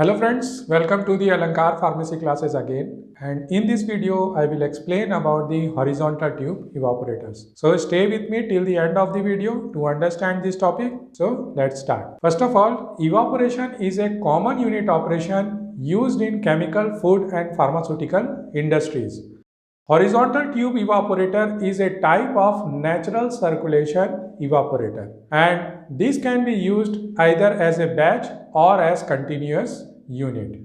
Hello friends, welcome to the Alankar Pharmacy classes again, and in this video I will explain about the horizontal tube evaporators. So stay with me till the end of the video to understand this topic. So let's start. First of all, evaporation is a common unit operation used in chemical, food and pharmaceutical industries. Horizontal tube evaporator is a type of natural circulation evaporator, and this can be used either as a batch or as continuous unit.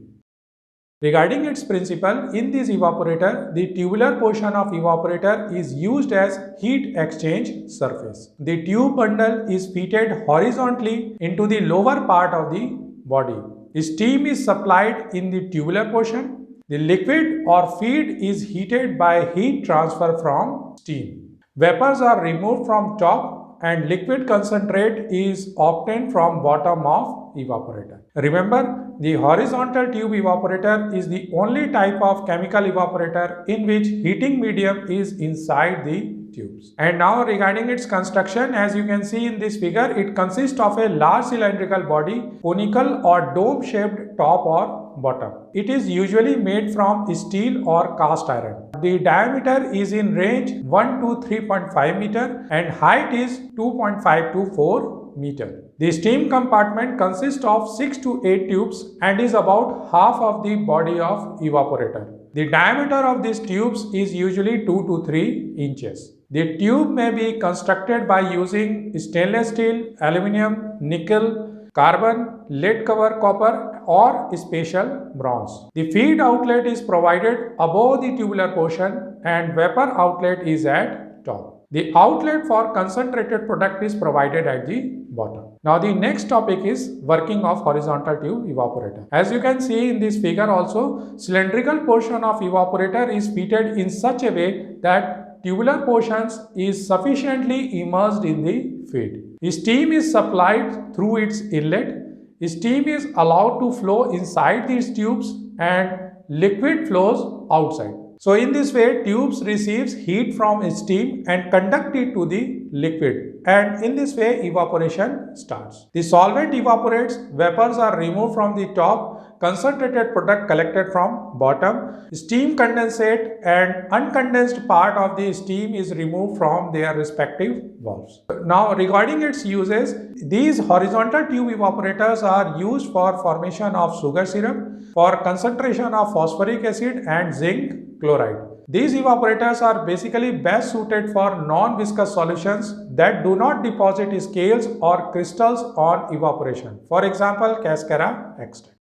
Regarding its principle, in this evaporator, the tubular portion of evaporator is used as heat exchange surface. The tube bundle is fitted horizontally into the lower part of the body. The steam is supplied in the tubular portion. The liquid or feed is heated by heat transfer from steam. Vapors are removed from top and liquid concentrate is obtained from bottom of evaporator. Remember, the horizontal tube evaporator is the only type of chemical evaporator in which heating medium is inside the tubes. And now regarding its construction, as you can see in this figure, it consists of a large cylindrical body, conical or dome-shaped top or bottom. It is usually made from steel or cast iron. The diameter is in range 1 to 3.5 meter and height is 2.5 to 4 meter. The steam compartment consists of 6 to 8 tubes and is about half of the body of evaporator. The diameter of these tubes is usually 2 to 3 inches. The tube may be constructed by using stainless steel, aluminum, nickel, carbon, lead cover copper or special bronze. The feed outlet is provided above the tubular portion and vapor outlet is at top. The outlet for concentrated product is provided at the bottom. Now the next topic is working of horizontal tube evaporator. As you can see in this figure also, cylindrical portion of evaporator is fitted in such a way that tubular portions is sufficiently immersed in the feed. Steam is supplied through its inlet. Steam is allowed to flow inside these tubes and liquid flows outside. So in this way, tubes receives heat from steam and conduct it to the liquid, and in this way evaporation starts. The solvent evaporates, vapors are removed from the top, concentrated product collected from bottom, steam condensate and uncondensed part of the steam is removed from their respective valves. Now regarding its uses, these horizontal tube evaporators are used for formation of sugar syrup, for concentration of phosphoric acid and zinc chloride. These evaporators are basically best suited for non-viscous solutions that do not deposit scales or crystals on evaporation. For example, cascara extract.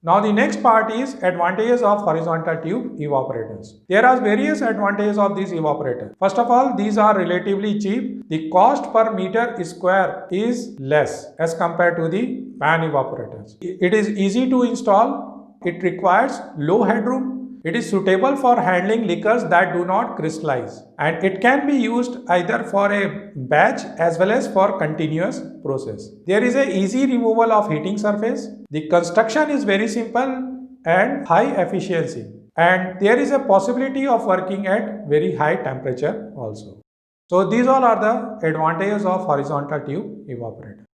Now the next part is advantages of horizontal tube evaporators. There are various advantages of these evaporators. First of all, these are relatively cheap. The cost per meter square is less as compared to the pan evaporators. It is easy to install. It requires low headroom. It is suitable for handling liquors that do not crystallize, and it can be used either for a batch as well as for continuous process. There is a easy removal of heating surface. The construction is very simple and high efficiency, and there is a possibility of working at very high temperature also. So these all are the advantages of horizontal tube evaporator.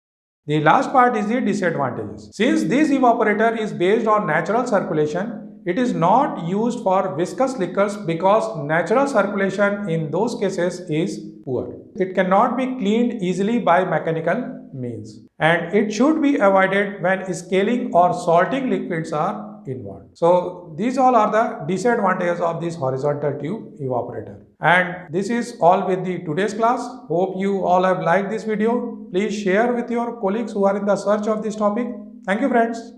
The last part is the disadvantages. Since this evaporator is based on natural circulation, it is not used for viscous liquors because natural circulation in those cases is poor. It cannot be cleaned easily by mechanical means, and it should be avoided when scaling or salting liquids are involved. So these all are the disadvantages of this horizontal tube evaporator. And this is all with the today's class. Hope you all have liked this video. Please share with your colleagues who are in the search of this topic. Thank you friends.